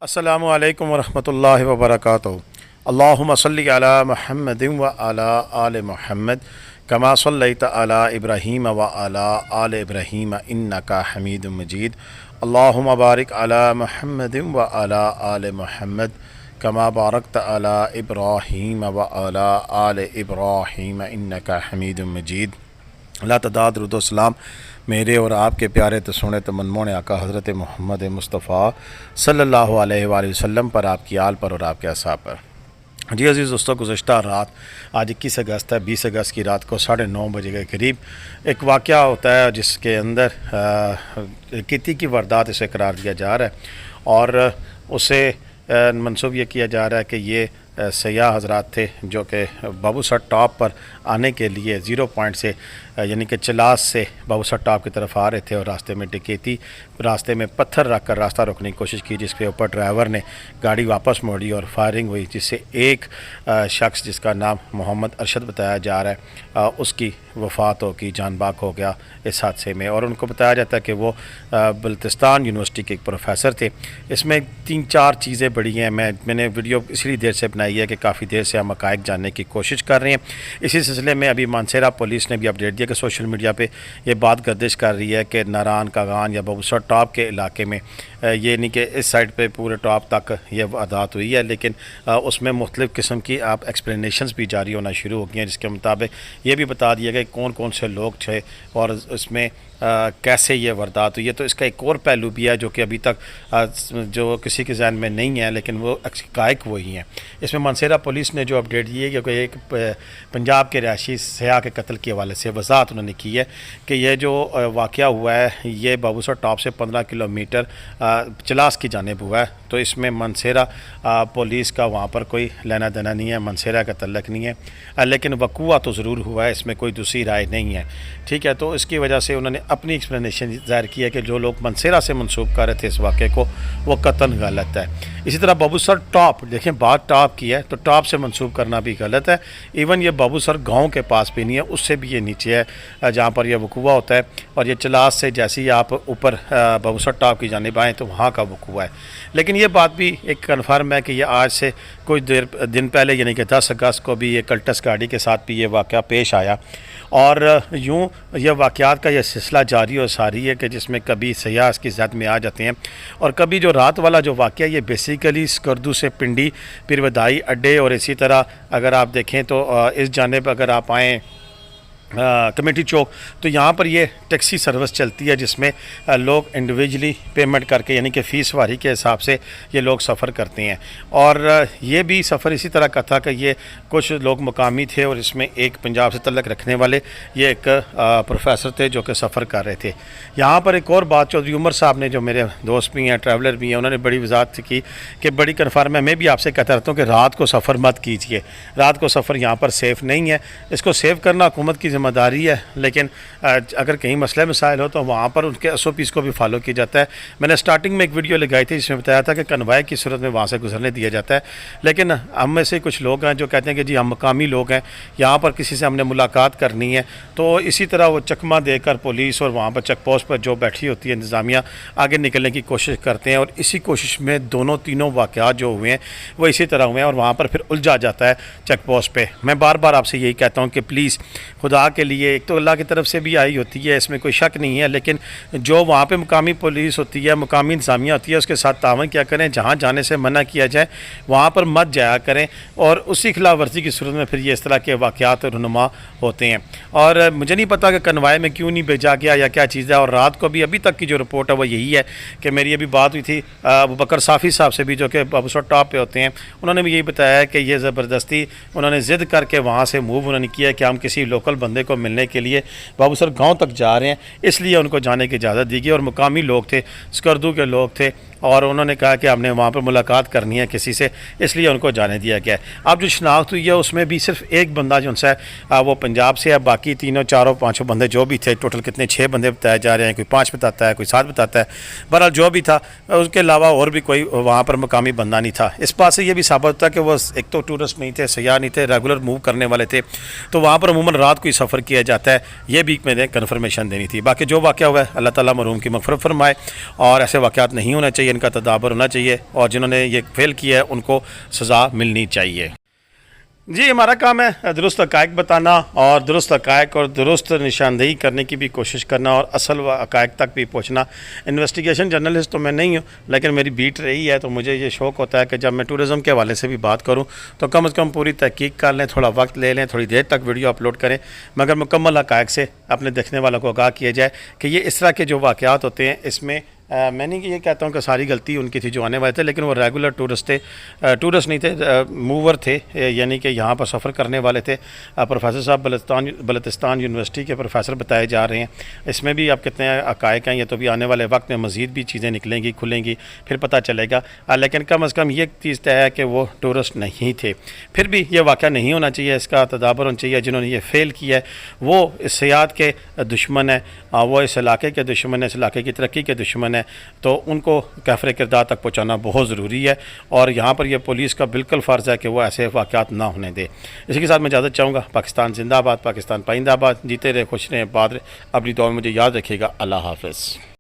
अस्सलामु अलैकुम वरहमतुल्लाहि वबरकातुहू। अल्लाहुम्मा सल्लि अला मुहम्मदिन व अला आले मुहम्मद कमा सल्लैता अला इब्राहीम व अला आले इब्राहीम इन्नका हमीदुम मजीद। अल्लाहुम्मा बारिक अला मुहम्मदिन व अला आले मुहम्मद कमा बारकता अला इब्राहीम व अला आले इब्राहीम इन्नका हमीदुम मजीद। अल्लाह तदाद रुदोसलाम मेरे और आपके प्यारे तो सुने तो मनमोहन आका हज़रत मोहम्मद मुस्तफ़ा सल्लल्लाहु अलैहि वसल्लम पर, आपकी आल पर और आपके असहाब पर। जी अज़ीज़ दोस्तों, गुज़श्ता रात आज 21 अगस्त है, 20 अगस्त की रात को 9:30 बजे के करीब एक वाक़या होता है जिसके अंदर किती की वारदात इसे करार दिया जा रहा है और उसे मंसूब ये किया जा रहा है कि ये सयाह हज़रात थे जो कि बाबूसर टॉप पर आने के लिए 0 पॉइंट से यानी कि चलास से बाबूसर टॉप की तरफ आ रहे थे और रास्ते में डकैती, रास्ते में पत्थर रख कर रास्ता रोकने की कोशिश की, जिसके ऊपर ड्राइवर ने गाड़ी वापस मोड़ी और फायरिंग हुई, जिससे एक शख्स जिसका नाम मोहम्मद अरशद बताया जा रहा है उसकी वफ़ात हो गई, जान बाक हो गया इस हादसे में। और उनको बताया जाता है कि वो बल्तिस्तान यूनिवर्सिटी के एक प्रोफेसर थे। इसमें 3-4 चीज़ें बड़ी हैं। मैंने वीडियो इसलिए देर से बनाई है कि काफ़ी देर से हम हक़ाइक़ जानने की कोशिश कर रहे हैं। इसी सिलसिले में अभी मानसेरा पुलिस ने भी अपडेट दिया कि सोशल मीडिया पे ये बात गर्दिश कर रही है कि नारान कागान या बाबूसर टॉप के इलाके में ये नहीं कि इस साइड पे पूरे टॉप तक ये वारदात हुई है, लेकिन उसमें मुख्तलिफ़ किस्म की आप एक्सप्लेनेशंस भी जारी होना शुरू हो गई हैं, जिसके मुताबिक ये भी बता दिया गया कौन कौन से लोग थे और इसमें कैसे ये वारदात हुई है। तो इसका एक और पहलू भी है जो कि अभी तक जो किसी के जहन में नहीं है, लेकिन वो हक़ाइक़ वही हैं। इसमें मानसेरा पुलिस ने जो अपडेट दी है क्योंकि एक पंजाब के रिहायशी सयाह के कत्ल के हवाले से वज़ाहत उन्होंने की है कि यह जो वाक़या हुआ है ये बाबूसर टॉप से 15 किलोमीटर चलास की जानिब हुआ है। तो इसमें मानसेरा पुलिस का वहाँ पर कोई लेना देना नहीं है, मानसेरा का तल्लक नहीं है, लेकिन वक़ूआ तो ज़रूर हुआ है, इसमें कोई दूसरी राय नहीं है। ठीक है, तो इसकी वजह से उन्होंने अपनी एक्सप्लेनेशन ज़ाहिर की है कि जो लोग मानसेरा से मंसूब कर रहे थे इस वाक़े को वो कतन गलत है। इसी तरह बाबूसर टॉप, देखें बात टॉप की है तो टॉप से मंसूब करना भी गलत है। इवन ये बाबूसर गांव के पास भी नहीं है, उससे भी ये नीचे है जहाँ पर यह वक़ूआ होता है। और ये चलास से जैसे ही आप ऊपर बाबूसर टॉप की जानिब आएँ तो वहाँ का वक़ूआ है। लेकिन ये बात भी एक कन्फर्म है कि ये आज से कुछ दिन पहले यानी कि 10 अगस्त को भी ये कल्टस गाड़ी के साथ भी ये वाक़या पेश आया और यूँ यह वाक़यात का यह सिलसिला जारी और सारी है कि जिसमें कभी सयाह इसकी ज़द में आ जाते हैं और कभी जो रात वाला जो वाक़या ये बेसिकली स्कर्दू से पिंडी पीरवदाई अड्डे और इसी तरह अगर आप देखें तो इस जानिब अगर आप आएँ कमेटी चौक तो यहाँ पर ये टैक्सी सर्विस चलती है जिसमें लोग इंडिविजुअली पेमेंट करके यानी कि फ़ीस वारी के हिसाब से ये लोग सफ़र करते हैं। और ये भी सफ़र इसी तरह का था कि ये कुछ लोग मुकामी थे और इसमें एक पंजाब से तल्लक रखने वाले ये एक प्रोफेसर थे जो कि सफ़र कर रहे थे। यहाँ पर एक और बात चौधरी उमर साहब ने, जो मेरे दोस्त भी हैं ट्रैवलर भी हैं, उन्होंने बड़ी वजाहत की कि बड़ी कन्फर्म है। मैं भी आपसे कहता रहता हूँ कि रात को सफ़र मत कीजिए, रात को सफ़र यहाँ पर सेफ़ नहीं है। इसको सेव करना हुकूमत की ज़िम्मेदारी है, लेकिन अगर कहीं मसले मसाइल हो तो वहाँ पर उनके SOPs को भी फॉलो किया जाता है। मैंने स्टार्टिंग में एक वीडियो लगाई थी जिसमें बताया था कि कन्वाय की सूरत में वहाँ से गुजरने दिया जाता है, लेकिन हम में से कुछ लोग हैं जो कहते हैं कि जी हम मकामी लोग हैं, यहाँ पर किसी से हमने मुलाकात करनी है, तो इसी तरह वो चकमा देकर पुलिस और वहाँ पर चेक पोस्ट पर जो बैठी होती है इंतज़ामिया आगे निकलने की कोशिश करते हैं। और इसी कोशिश में तीनों वाक़यात जो हुए हैं वो इसी तरह हुए हैं और वहाँ पर फिर उलझा जाता है चेक पोस्ट पर। मैं बार बार आपसे यही कहता हूँ कि प्लीज़ खुदा के लिए, एक तो अल्लाह की तरफ से भी आई होती है, इसमें कोई शक नहीं है, लेकिन जो वहाँ पे मुकामी पुलिस होती है, मुकामी इंतज़ामिया होती है, उसके साथ तावन क्या करें, जहाँ जाने से मना किया जाए वहाँ पर मत जाया करें और उसी खिलाफ वर्जी की सूरत में फिर ये इस तरह के वाक़यात रुनुमा होते हैं। और मुझे नहीं पता कि कन्वाय में क्यों नहीं भेजा गया या क्या चीज़ है। और रात को भी अभी तक की जो रिपोर्ट है वो यही है कि मेरी अभी बात हुई थी अबू बकर साफ़ी साहब से भी जो कि बाबूसर टॉप पे होते हैं, उन्होंने भी यही बताया है कि ये ज़बरदस्ती उन्होंने ज़िद करके वहाँ से मूव उन्होंने किया कि हम किसी लोकल बंदे को मिलने के लिए बाबूसर गांव तक जा रहे हैं, इसलिए उनको जाने की इजाज़त दी गई। और मुकामी लोग थे, स्कर्दू के लोग थे और उन्होंने कहा कि हमने वहाँ पर मुलाकात करनी है किसी से, इसलिए उनको जाने दिया गया है। अब जो शनाख्त हुई है उसमें भी सिर्फ एक बंदा जो उनसे वो पंजाब से है, बाकी 3-4-5 बंदे जो भी थे, टोटल कितने 6 बंदे बताए जा रहे हैं, कोई 5 बताता है, कोई 7 बताता है। बहरहाल जो भी था उसके अलावा और भी कोई वहाँ पर मुकामी बंदा नहीं था। इस बात से ये भी साबित होता है कि वो एक तो टूरिस्ट नहीं थे, सयाह नहीं थे, रेगुलर मूव करने वाले थे, तो वहाँ पर अमूमन रात को ही सफ़र किया जाता है। ये भी मैंने कन्फर्मेशन देनी थी। बाकी जो वाक़या हुआ है अल्लाह ताला मरहूम की मग़फ़िरत फरमाए और ऐसे वाक़यात नहीं होने चाहिए। इनका तदाबर होना चाहिए और जिन्होंने ये फेल किया है उनको सज़ा मिलनी चाहिए। जी, हमारा काम है दुरुस्त हक़ाइक़ बताना और दुरुस्त हक़ाइक़ और दुरुस्त निशानदेही करने की भी कोशिश करना और असल हक़ाइक़ तक भी पहुंचना। इन्वेस्टिगेशन जर्नलिस्ट तो मैं नहीं हूं, लेकिन मेरी बीट रही है, तो मुझे ये शौक़ होता है कि जब मैं टूरिज़म के हवाले से भी बात करूं तो कम से कम पूरी तहक़ीक़ कर लें, थोड़ा वक्त ले लें, थोड़ी देर तक वीडियो अपलोड करें, मगर मुकम्मल हक़ाइक़ से अपने देखने वालों को आगाह किया जाए कि ये इस तरह के जो वाक़यात होते हैं इसमें मैं नहीं ये कहता हूँ कि सारी गलती उनकी थी जो आने वाले थे, लेकिन वो रेगुलर टूरिस्ट थे, टूरिस्ट नहीं थे, मूवर थे, यानी कि यहाँ पर सफ़र करने वाले थे। प्रोफेसर साहब बलूचिस्तान यूनिवर्सिटी के प्रोफेसर बताए जा रहे हैं। इसमें भी अब कितने हक़ाइक़ हैं, ये तो भी आने वाले वक्त में मज़ीद भी चीज़ें निकलेंगी, खुलेंगी, फिर पता चलेगा। लेकिन कम अज़ कम ये चीज़ तय है कि वो टूरिस्ट नहीं थे। फिर भी ये वाक़या नहीं होना चाहिए, इसका तदाबर होना चाहिए। जिन्होंने ये फ़ेल किया है वो इस सियाहत के दुश्मन है, वो इस इलाके के दुश्मन है, इस इलाके की तरक्की के दुश्मन है, तो उनको कैफ़रे किरदार तक पहुँचाना बहुत ज़रूरी है। और यहाँ पर यह पुलिस का बिल्कुल फ़र्ज़ है कि वो ऐसे वाक़यात ना होने दे। इसी के साथ मैं इजाज़त चाहूँगा। पाकिस्तान जिंदाबाद, पाकिस्तान पाइंदाबाद। जीते रहे, खुश रहे, आबाद रहे। अपनी दुआ में मुझे याद रखिएगा। अल्लाह हाफ़िज़।